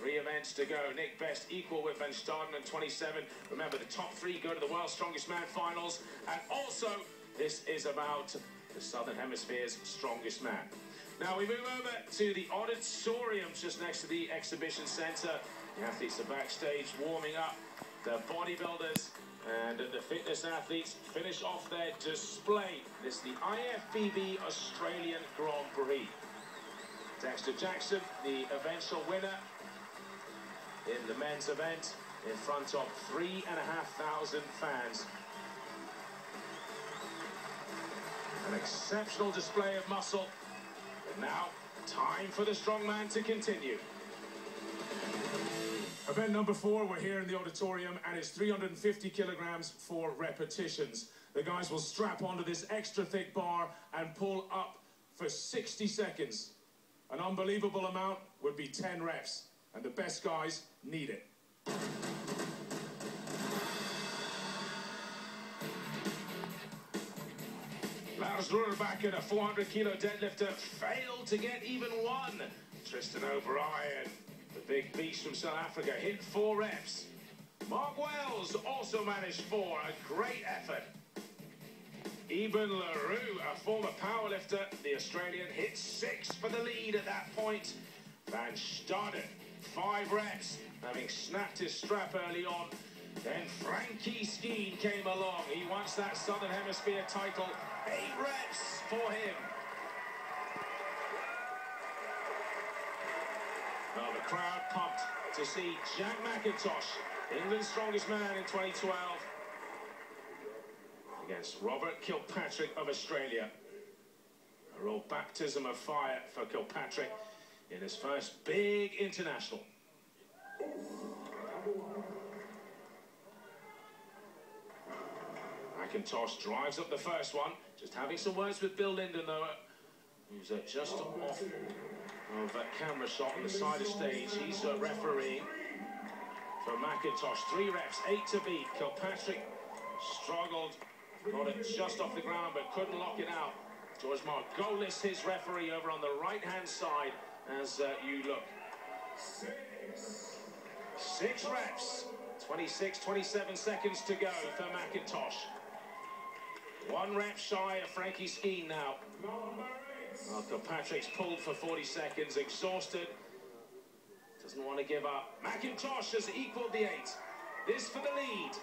3 events to go. Nick Best equal with Poundstone at 27. Remember, the top 3 go to the World's Strongest Man finals. And also, this is about the Southern Hemisphere's strongest man. Now we move over to the auditorium just next to the exhibition centre. The athletes are backstage warming up. The bodybuilders and the fitness athletes finish off their display. This is the IFBB Australian Grand Prix. Dexter Jackson, the eventual winner in the men's event, in front of 3,500 fans. An exceptional display of muscle. And now, time for the strongman to continue. Event number 4, we're here in the auditorium, and it's 350 kilograms for repetitions. The guys will strap onto this extra thick bar and pull up for 60 seconds. An unbelievable amount would be 10 reps, and the best guys need it. Lars Ruderback, a 400-kilo deadlifter, failed to get even one. Tristan O'Brien, the big beast from South Africa, hit 4 reps. Mark Wells also managed 4, a great effort. Eben LaRue, a former powerlifter, the Australian, hit 6 for the lead at that point. Van Staden, 5 reps, having snapped his strap early on. Then Frankie Skeen came along. He wants that Southern Hemisphere title. 8 reps for him. Well, the crowd pumped to see Jack McIntosh, England's strongest man in 2012, against Robert Kilpatrick of Australia. A real baptism of fire for Kilpatrick in his first big international. McIntosh drives up the first one. Just having some words with Bill Linden, though, who's just off of that camera shot on the side of stage. He's refereeing for McIntosh. 3 reps, 8 to beat. Kilpatrick struggled, got it just off the ground, but couldn't lock it out. George Margolis, his referee, over on the right-hand side as you look. 6 reps, 27 seconds to go for McIntosh. 1 rep shy of Frankie Skeen now. Well, Kilpatrick's pulled for 40 seconds, exhausted. Doesn't want to give up. McIntosh has equaled the 8. This for the lead.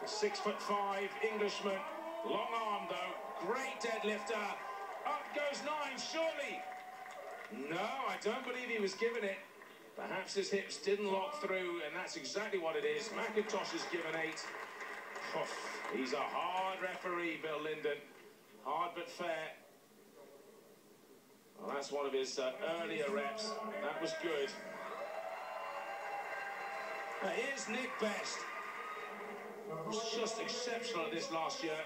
The 6'5" Englishman, long arm though, great deadlifter. Up goes 9, surely. No, I don't believe he was given it. Perhaps his hips didn't lock through, and that's exactly what it is. McIntosh has given 8. Oh, he's a hard referee, Bill Linden. Hard but fair. Well, that's one of his earlier reps. That was good. Now, here's Nick Best. Was just exceptional at this last year.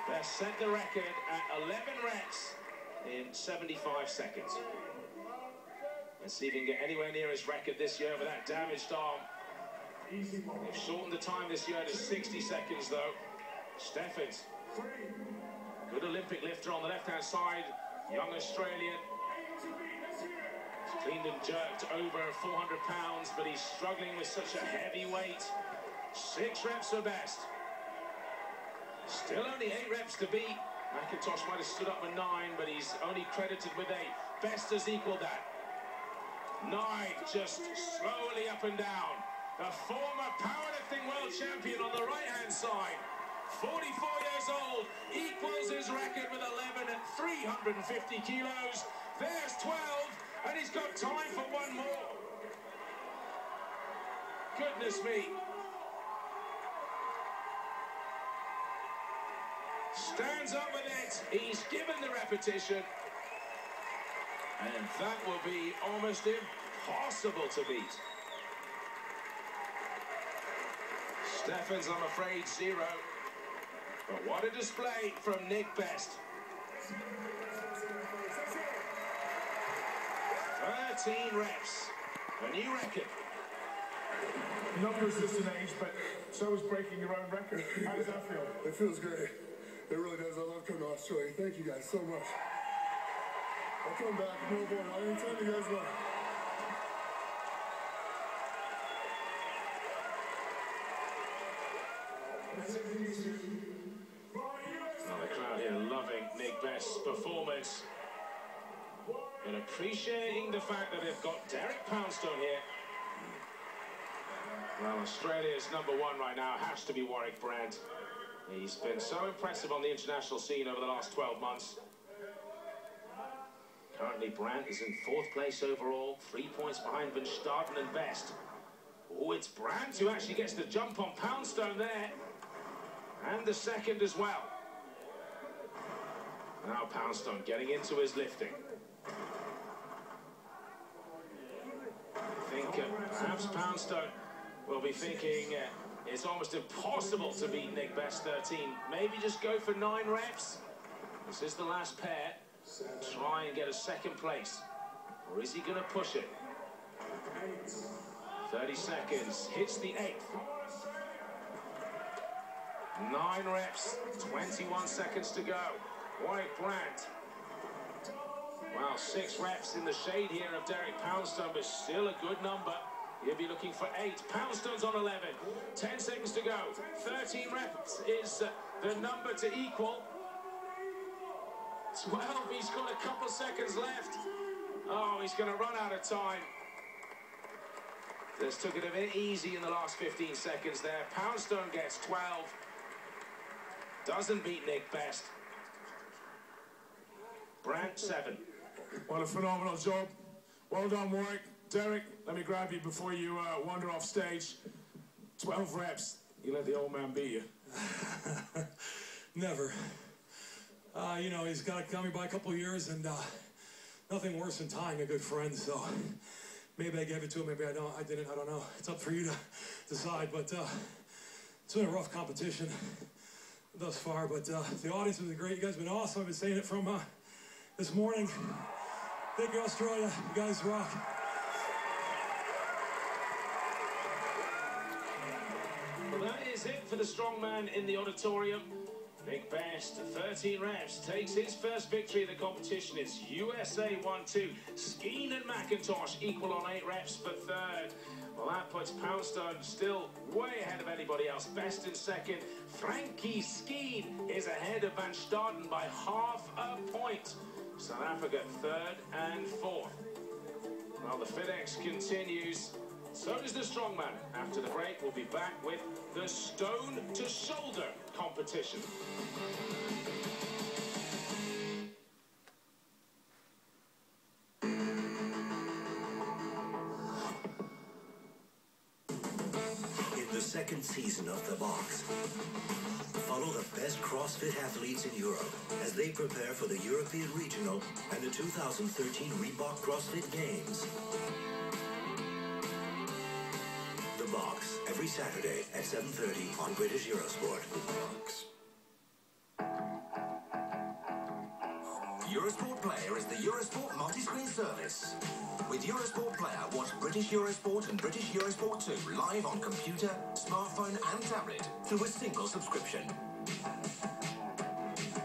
Best set the record at 11 reps in 75 seconds. Let's see if he can get anywhere near his record this year with that damaged arm. They've shortened the time this year to 60 seconds, though. Steffens, good Olympic lifter on the left-hand side, young Australian. He's cleaned and jerked over 400 pounds, but he's struggling with such a heavy weight. 6 reps for Best. Still only 8 reps to beat. McIntosh might have stood up with 9, but he's only credited with 8. Best has equaled that. 9, just slowly up and down. The former powerlifting world champion on the right-hand side, 44 years old, equals his record with 11 at 350 kilos. There's 12, and he's got time for 1 more. Goodness me. Stands up with it. He's given the repetition. And that will be almost impossible to beat. Steffens, I'm afraid, 0. But what a display from Nick Best. 13 reps. A new record. Numbers just an age, but so is breaking your own record. How does that feel? It feels great. It really does. I love coming to Australia. Thank you guys so much. I'll come back. No more. Anytime you guys want. Well, the crowd here loving Nick Best's performance and appreciating the fact that they've got Derek Poundstone here. Well, Australia's number one right now has to be Warwick Brand. He's been so impressive on the international scene over the last 12 months. Currently, Brandt is in 4th place overall, 3 points behind Van Staden and Best. Oh, it's Brandt who actually gets the jump on Poundstone there. And the second as well. Now Poundstone getting into his lifting. I think perhaps Poundstone will be thinking it's almost impossible to beat Nick Best 13. Maybe just go for 9 reps. This is the last pair. Try and get a 2nd place. Or is he going to push it? 30 seconds. Hits the 8th. 9 reps. 21 seconds to go. Warwick Brandt. Well, 6 reps in the shade here of Derek Poundstone, but still a good number. He'll be looking for 8. Poundstone's on 11. 10 seconds to go. 13 reps is the number to equal. 12. He's got a couple seconds left. Oh, he's going to run out of time. Just took it a bit easy in the last 15 seconds there. Poundstone gets 12. Doesn't beat Nick Best. Brandt 7. What a phenomenal job. Well done, Warwick. Derek, let me grab you before you wander off stage. 12 reps. You let the old man beat you. Never. You know, he's got me by a couple of years, and nothing worse than tying a good friend, so maybe I gave it to him, maybe I didn't, I don't know. It's up for you to decide, but it's been a rough competition thus far, but the audience has been great. You guys have been awesome. I've been saying it from this morning. Thank you, Australia. You guys rock. Well, that is it for the strongman in the auditorium. Nick Best, 13 reps, takes his first victory in the competition. It's USA 1-2. Skeen and McIntosh equal on 8 reps for 3rd. Well, that puts Poundstone still way ahead of anybody else. Best in 2nd. Frankie Skeen is ahead of Van Staden by half a point. South Africa 3rd and 4th. Well, the FedEx continues. So does the strongman. After the break, we'll be back with the stone to shoulder competition. In the 2nd season of The Box, follow the best CrossFit athletes in Europe as they prepare for the European Regional and the 2013 Reebok CrossFit Games. The Box, every Saturday at 7:30 on British Eurosport. Eurosport Player is the Eurosport multi-screen service. With Eurosport Player, watch British Eurosport and British Eurosport 2 live on computer, smartphone and tablet through a single subscription.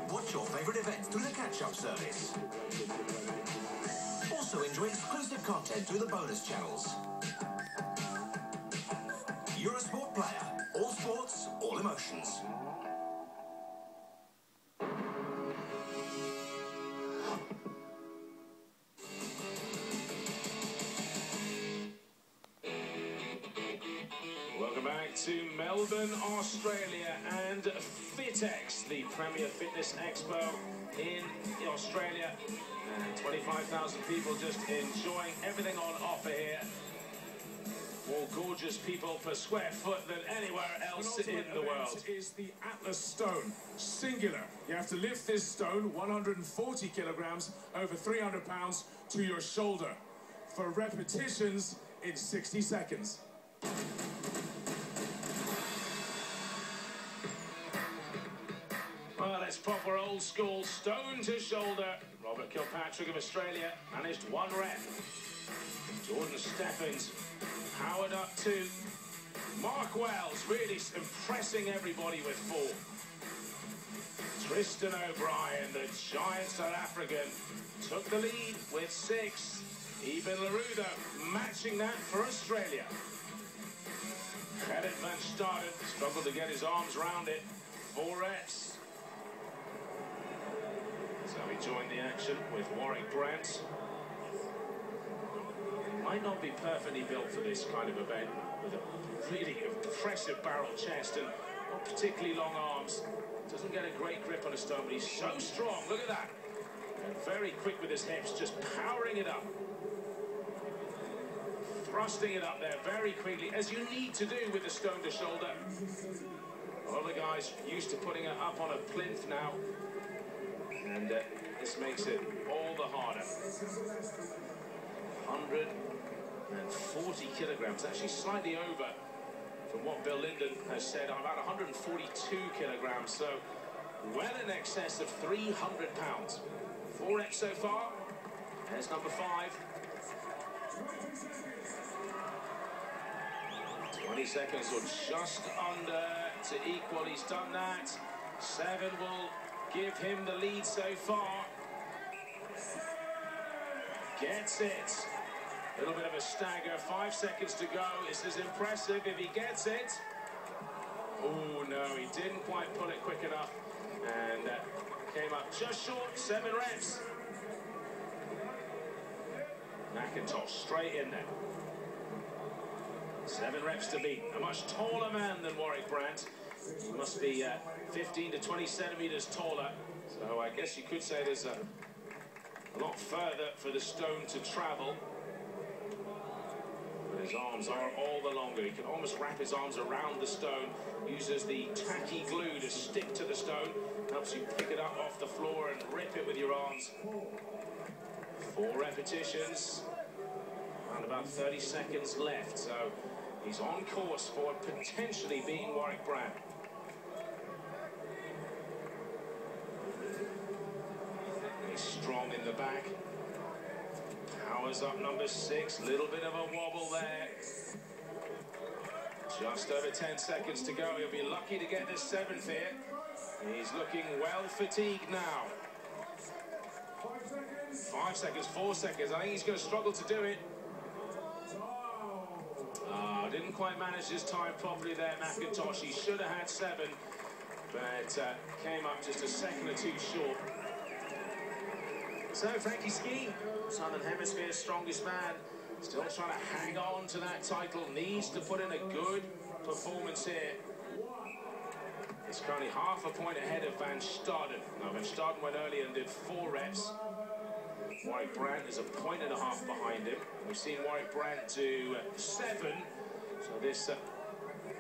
Watch your favourite events through the catch-up service. Also enjoy exclusive content through the bonus channels. Eurosport Player. All sports, all emotions. Welcome back to Melbourne, Australia, and FitX, the premier fitness expo in Australia. And 25,000 people just enjoying everything on offer here. More gorgeous people per square foot than anywhere else in the world. Is the Atlas Stone, singular. You have to lift this stone, 140 kilograms, over 300 pounds, to your shoulder for repetitions in 60 seconds. Well, it's proper old school, stone to shoulder. Robert Kilpatrick of Australia managed 1 rep. Jordan Steffens powered up 2. Mark Wells really impressing everybody with 4. Tristan O'Brien, the giant South African, took the lead with 6. Eben Laruda matching that for Australia. Gerrit van Staden struggled to get his arms around it. 4 reps. So we joined the action with Warwick Brent. Might not be perfectly built for this kind of event, with a really impressive barrel chest and not particularly long arms. Doesn't get a great grip on a stone, but he's so strong. Look at that. And very quick with his hips, just powering it up. Thrusting it up there very quickly, as you need to do with the stone to shoulder. A lot of the guys used to putting it up on a plinth now, and this makes it all the harder. 140 kilograms, actually slightly over from what Bill Linden has said, about 142 kilograms, so well in excess of 300 pounds. 4 reps so far. There's number 5. 20 seconds or just under to equal. He's done that. 7 will give him the lead so far. Gets it. A little bit of a stagger. 5 seconds to go. This is impressive if he gets it. Oh, no, he didn't quite pull it quick enough. And came up just short. 7 reps. McIntosh straight in there. 7 reps to beat. A much taller man than Warwick Brent. He must be 15 to 20 centimeters taller. So I guess you could say there's a lot further for the stone to travel. But his arms are all the longer. He can almost wrap his arms around the stone. Uses the tacky glue to stick to the stone. Helps you pick it up off the floor and rip it with your arms. 4 repetitions. Around about 30 seconds left. So he's on course for potentially being Warwick Brent. He's strong in the back. Powers up number 6. Little bit of a wobble there. Just over 10 seconds to go. He'll be lucky to get this 7th here. He's looking well fatigued now. 5 seconds, 4 seconds. I think he's going to struggle to do it. Didn't quite manage his time properly there, McIntosh. He should have had 7, but came up just a second or 2 short. So Frankie Skeen, Southern Hemisphere's strongest man, still trying to hang on to that title. Needs to put in a good performance here. He's currently half a point ahead of Van Staden. Now, Van Staden went early and did 4 reps. Warwick Brent is a point and a half behind him. We've seen Warwick Brent do 7. So this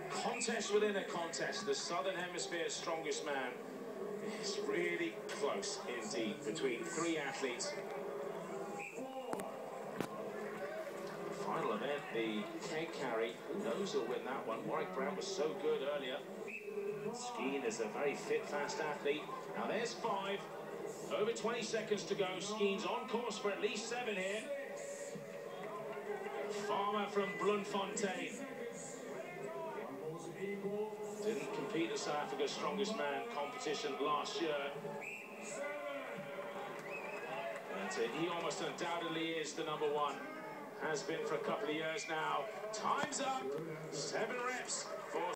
contest within a contest, the Southern Hemisphere's strongest man, is really close indeed between 3 athletes. Final event, the keg carry. Who knows who'll win that one? Warwick Brent was so good earlier. Skeen is a very fit, fast athlete. Now there's 5. Over 20 seconds to go. Skeen's on course for at least 7 here. Farmer from Bloemfontein. Didn't compete in South Africa's strongest man competition last year. But he almost undoubtedly is the number 1. Has been for a couple of years now. Time's up. 7 reps for